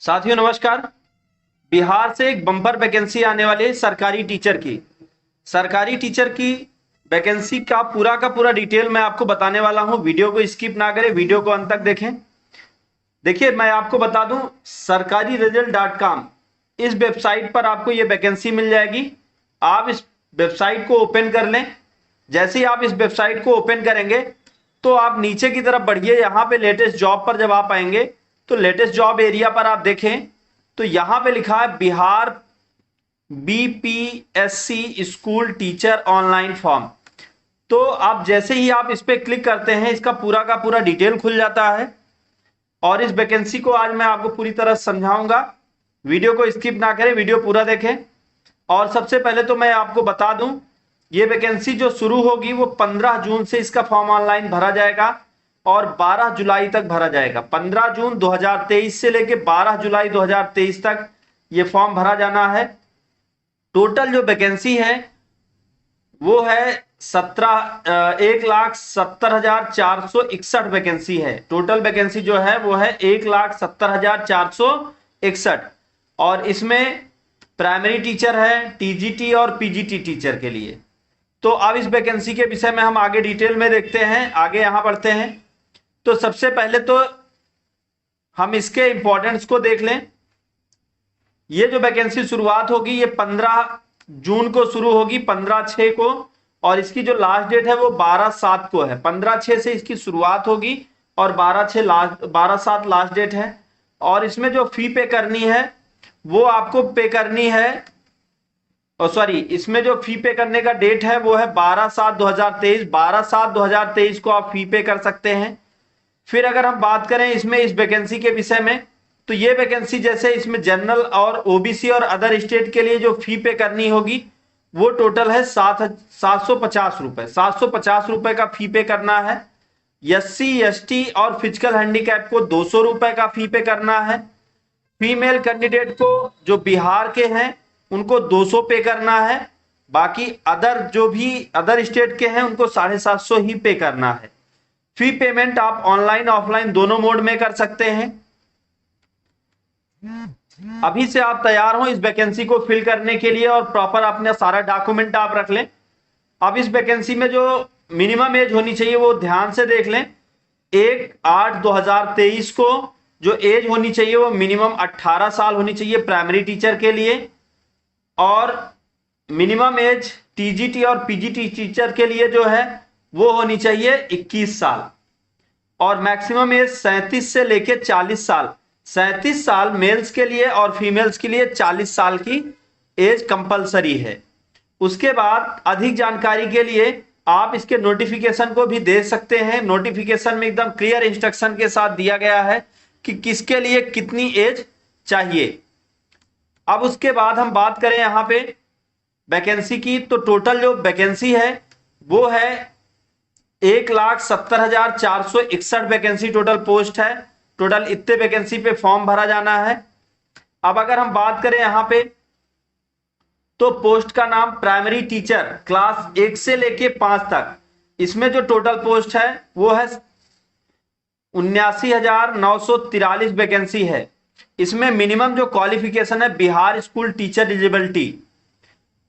साथियों नमस्कार। बिहार से एक बम्पर वैकेंसी आने वाली है सरकारी टीचर की वैकेंसी का पूरा डिटेल मैं आपको बताने वाला हूं। वीडियो को स्किप ना करें, वीडियो को अंत तक देखें। देखिए, मैं आपको बता दूं, sarkariresult.com इस वेबसाइट पर आपको ये वैकेंसी मिल जाएगी। आप इस वेबसाइट को ओपन कर लें। जैसे ही आप इस वेबसाइट को ओपन करेंगे तो आप नीचे की तरफ बढ़िए। यहाँ पे लेटेस्ट जॉब पर जब आप आएंगे तो लेटेस्ट जॉब एरिया पर आप देखें तो यहाँ पे लिखा है Bihar BPSC school teacher online form. तो आप जैसे ही आप इस पे क्लिक करते हैं, इसका का पूरा डिटेल खुल जाता है और इस वैकेंसी को आज मैं आपको पूरी तरह समझाऊंगा। वीडियो को स्किप ना करें, वीडियो पूरा देखें। और सबसे पहले तो मैं आपको बता दूं, ये वैकेंसी जो शुरू होगी वो 15 जून से इसका फॉर्म ऑनलाइन भरा जाएगा और 12 जुलाई तक भरा जाएगा। 15 जून 2023 से लेकर 12 जुलाई 2023 तक ये फॉर्म भरा जाना है। टोटल जो वैकेंसी है वो है 1,70,461 वैकेंसी है। टोटल वैकेंसी जो है वो है 1,70,461 और इसमें प्राइमरी टीचर है, टीजीटी और पीजीटी टीचर के लिए। तो अब इस वैकेंसी के विषय में हम आगे डिटेल में देखते हैं, आगे यहां बढ़ते हैं। तो सबसे पहले तो हम इसके इंपॉर्टेंस को देख लें। ये जो वैकेंसी शुरुआत होगी ये 15 जून को शुरू होगी, 15/6 को, और इसकी जो लास्ट डेट है वो 12/7 को है। 15/6 से इसकी शुरुआत होगी और 12/7 लास्ट डेट है। और इसमें जो फी पे करनी है वो आपको पे करनी है, इसमें जो फी पे करने का डेट है वो है 12/7/2023। 12/7/2023 को आप फी पे कर सकते हैं। फिर अगर हम बात करें इसमें इस वैकेंसी के विषय में, तो ये वैकेंसी जैसे इसमें जनरल और ओबीसी और अदर स्टेट के लिए जो फी पे करनी होगी वो टोटल है 750 रुपए। 750 रुपए का फी पे करना है। एससी एसटी और फिजिकल हैंडीकैप को 200 रुपए का फी पे करना है। फीमेल कैंडिडेट को जो बिहार के हैं उनको 200 पे करना है। बाकी अदर जो भी अदर स्टेट के हैं उनको 750 ही पे करना है। फी पेमेंट आप ऑनलाइन ऑफलाइन दोनों मोड में कर सकते हैं। अभी से आप तैयार हो इस वैकेंसी को फिल करने के लिए और प्रॉपर अपना सारा डॉक्यूमेंट आप रख लें। अब इस वैकेंसी में जो मिनिमम एज होनी चाहिए वो ध्यान से देख लें। 1/8/2023 को जो एज होनी चाहिए वो मिनिमम 18 साल होनी चाहिए प्राइमरी टीचर के लिए, और मिनिमम एज टीजीटी और पीजीटी टीचर के लिए जो है वो होनी चाहिए 21 साल, और मैक्सिमम एज 37 से लेकर 40 साल। 37 साल मेल्स के लिए और फीमेल्स के लिए 40 साल की एज कंपलसरी है। उसके बाद अधिक जानकारी के लिए आप इसके नोटिफिकेशन को भी देख सकते हैं। नोटिफिकेशन में एकदम क्लियर इंस्ट्रक्शन के साथ दिया गया है कि किसके लिए कितनी एज चाहिए। अब उसके बाद हम बात करें यहां पे वैकेंसी की, तो टोटल जो वैकेंसी है वो है 1,70,461 वैकेंसी टोटल पोस्ट है। टोटल इतने वैकेंसी पे फॉर्म भरा जाना है। अब अगर हम बात करें यहां पे तो पोस्ट का नाम प्राइमरी टीचर क्लास 1 से लेके 5 तक, इसमें जो टोटल पोस्ट है वो है 79,943 वैकेंसी है। इसमें मिनिमम जो क्वालिफिकेशन है बिहार स्कूल टीचर एलिजिबिलिटी,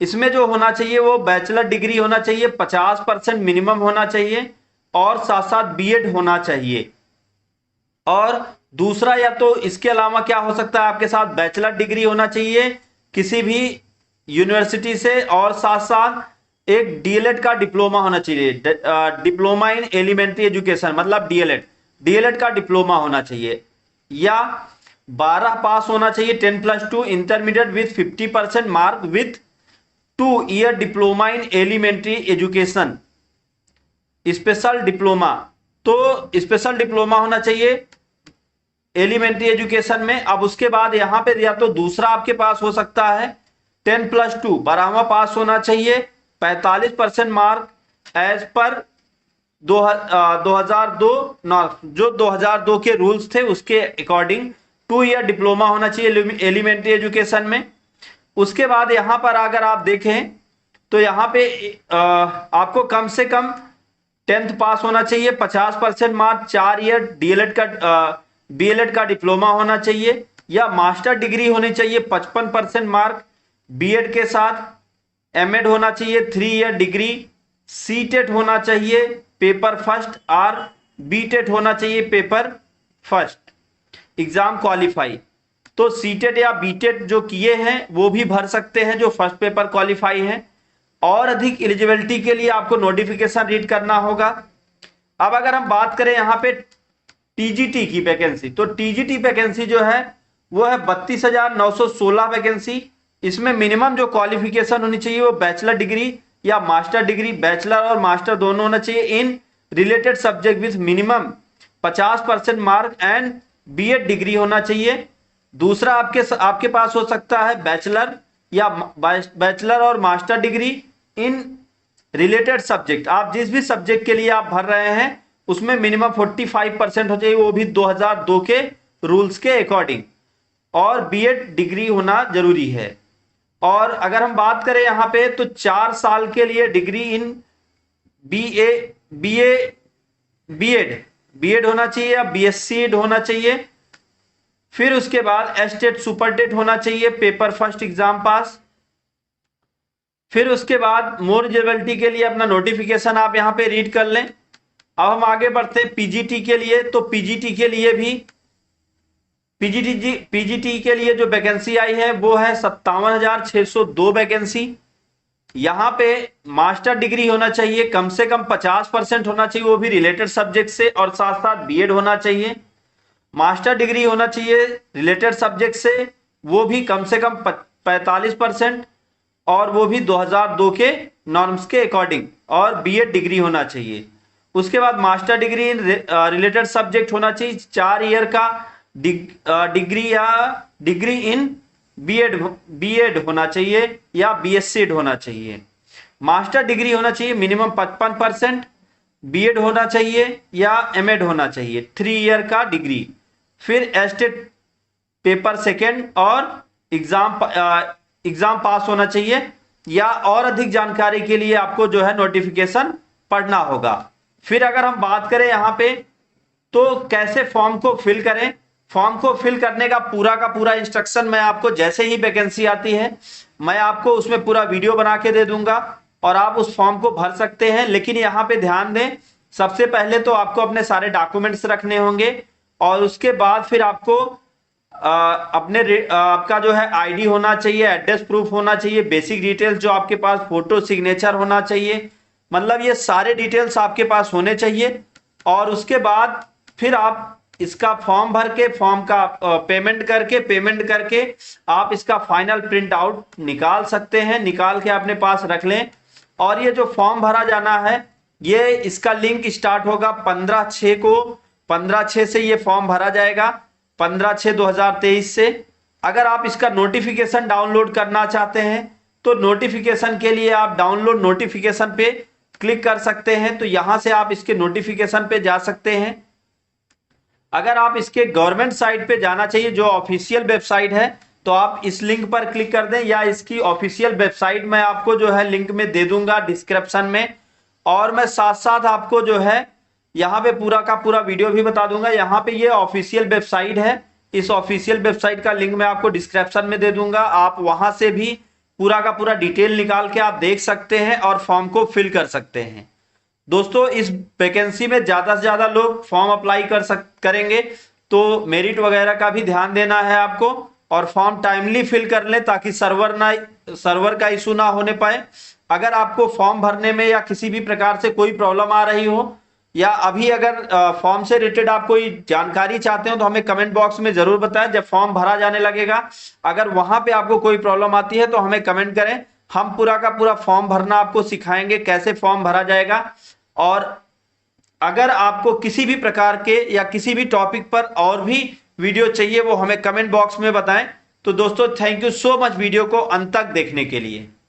इसमें जो होना चाहिए वो बैचलर डिग्री होना चाहिए, 50% मिनिमम होना चाहिए और साथ साथ बीएड होना चाहिए। और दूसरा, या तो इसके अलावा क्या हो सकता है, आपके साथ बैचलर डिग्री होना चाहिए किसी भी यूनिवर्सिटी से, और साथ साथ एक डीएलएड का डिप्लोमा होना चाहिए, डिप्लोमा इन एलिमेंट्री एजुकेशन, मतलब डीएलएड का डिप्लोमा होना चाहिए, या 12 पास होना चाहिए 10+2 intermediate with 50% mark with 2 year diploma in elementary education special diploma. तो स्पेशल डिप्लोमा होना चाहिए एलिमेंट्री एजुकेशन में। अब उसके बाद यहां पे या तो दूसरा आपके पास हो सकता है 10+2 12वां पास होना चाहिए, 45% मार्क एज पर 2002 जो 2002 के रूल्स थे उसके अकॉर्डिंग 2 ईयर डिप्लोमा होना चाहिए एलिमेंट्री एजुकेशन में। उसके बाद यहां पर अगर आप देखें तो यहां पे आपको कम से कम 10th पास होना चाहिए, 50% मार्क, 4 ईयर डीएलएड का बीएलएड का डिप्लोमा होना चाहिए, या मास्टर डिग्री होनी चाहिए 55% मार्क बीएड के साथ। एमएड होना चाहिए 3 ईयर डिग्री। सीटेट होना चाहिए पेपर फर्स्ट और बीटेट होना चाहिए पेपर फर्स्ट एग्जाम क्वालिफाई। तो सीटेट या बीटेट जो किए हैं वो भी भर सकते हैं जो फर्स्ट पेपर क्वालिफाई है। और अधिक एलिजिबिलिटी के लिए आपको नोटिफिकेशन रीड करना होगा। अब अगर हम बात करें यहाँ पे टीजीटी की वैकेंसी, तो टीजीटी वैकेंसी जो है वो है 32,916 वैकेंसी। इसमें मिनिमम जो क्वालिफिकेशन होनी चाहिए वो बैचलर डिग्री या मास्टर डिग्री, बैचलर और मास्टर दोनों होना चाहिए in related subject with minimum 50% mark and BEd degree होना चाहिए। दूसरा आपके पास हो सकता है बैचलर या बैचलर और master degree in related subject. आप जिस भी सब्जेक्ट के लिए आप भर रहे हैं उसमें मिनिमम 45% हो चाहिए, वो भी 2002 के रूल्स के अकॉर्डिंग, और बीएड डिग्री होना जरूरी है। और अगर हम बात करें यहां पे तो 4 साल के लिए डिग्री इन बीएड होना चाहिए या बीएससी होना चाहिए। फिर उसके बाद एस्टेट सुपरटेट होना चाहिए पेपर फर्स्ट एग्जाम पास। फिर उसके बाद मोर एलिजिबिलिटी के लिए अपना नोटिफिकेशन आप यहां पे रीड कर लें। अब हम आगे बढ़ते हैं पीजीटी के लिए। तो पीजीटी के लिए भी पीजीटी के लिए जो वैकेंसी आई है वो है 57,602 वैकेंसी। यहां पे मास्टर डिग्री होना चाहिए, कम से कम 50% होना चाहिए, वो भी रिलेटेड सब्जेक्ट से, और साथ साथ बीएड होना चाहिए। मास्टर डिग्री होना चाहिए रिलेटेड सब्जेक्ट से, वो भी कम से कम 45%, और वो भी 2002 के नॉर्म्स के अकॉर्डिंग, और बीएड डिग्री होना चाहिए। उसके बाद master degree in related subject होना चाहिए, 4 ईयर का डिग्री या डिग्री इन बीएड होना चाहिए या बीएससी होना चाहिए। मास्टर डिग्री होना चाहिए मिनिमम 55%, बीएड होना चाहिए या एमएड होना चाहिए, 3 ईयर का डिग्री। फिर एस्टेट पेपर सेकेंड और एग्जाम पास होना चाहिए, या और अधिक जानकारी के लिए आपको जो है नोटिफिकेशन पढ़ना होगा। फिर अगर हम बात करें यहाँ पे तो कैसे फॉर्म को फिल करें, फॉर्म को फिल करने का पूरा इंस्ट्रक्शन मैं आपको जैसे ही वैकेंसी आती है मैं आपको उसमें पूरा वीडियो बना के दे दूंगा और आप उस फॉर्म को भर सकते हैं। लेकिन यहाँ पे ध्यान दें, सबसे पहले तो आपको अपने सारे डॉक्यूमेंट्स रखने होंगे, और उसके बाद फिर आपको आपका जो है आईडी होना चाहिए, एड्रेस प्रूफ होना चाहिए, बेसिक डिटेल्स जो आपके पास, फोटो सिग्नेचर होना चाहिए, मतलब ये सारे डिटेल्स आपके पास होने चाहिए। और उसके बाद फिर आप इसका फॉर्म भर के, फॉर्म का पेमेंट करके आप इसका फाइनल प्रिंट आउट निकाल सकते हैं, निकाल के अपने पास रख लें। और ये जो फॉर्म भरा जाना है ये इसका लिंक स्टार्ट होगा 15/6 को, 15/6 से ये फॉर्म भरा जाएगा, 15/6/2023 से। अगर आप इसका नोटिफिकेशन डाउनलोड करना चाहते हैं तो नोटिफिकेशन के लिए आप डाउनलोड नोटिफिकेशन पे क्लिक कर सकते हैं, तो यहां से आप इसके नोटिफिकेशन पे जा सकते हैं। अगर आप इसके गवर्नमेंट साइट पे जाना चाहिए जो ऑफिशियल वेबसाइट है तो आप इस लिंक पर क्लिक कर दें, या इसकी ऑफिशियल वेबसाइट मैं आपको जो है लिंक में दे दूंगा डिस्क्रिप्शन में। और मैं साथ साथ आपको जो है यहाँ पे पूरा का पूरा वीडियो भी बता दूंगा। यहाँ पे ये ऑफिशियल वेबसाइट है, इस ऑफिशियल वेबसाइट का लिंक मैं आपको डिस्क्रिप्शन में दे दूंगा, आप वहां से भी पूरा का पूरा डिटेल निकाल के आप देख सकते हैं और फॉर्म को फिल कर सकते हैं। दोस्तों इस वैकेंसी में ज्यादा से ज्यादा लोग फॉर्म अप्लाई करेंगे, तो मेरिट वगैरह का भी ध्यान देना है आपको, और फॉर्म टाइमली फिल कर लें ताकि सर्वर का इशू ना होने पाए। अगर आपको फॉर्म भरने में या किसी भी प्रकार से कोई प्रॉब्लम आ रही हो, या अभी अगर फॉर्म से रिलेटेड आप कोई जानकारी चाहते हो तो हमें कमेंट बॉक्स में जरूर बताएं। जब फॉर्म भरा जाने लगेगा अगर वहां पे आपको कोई प्रॉब्लम आती है तो हमें कमेंट करें, हम पूरा का पूरा फॉर्म भरना आपको सिखाएंगे, कैसे फॉर्म भरा जाएगा। और अगर आपको किसी भी प्रकार के या किसी भी टॉपिक पर और भी वीडियो चाहिए वो हमें कमेंट बॉक्स में बताएं। तो दोस्तों thank you so much video को अंत तक देखने के लिए।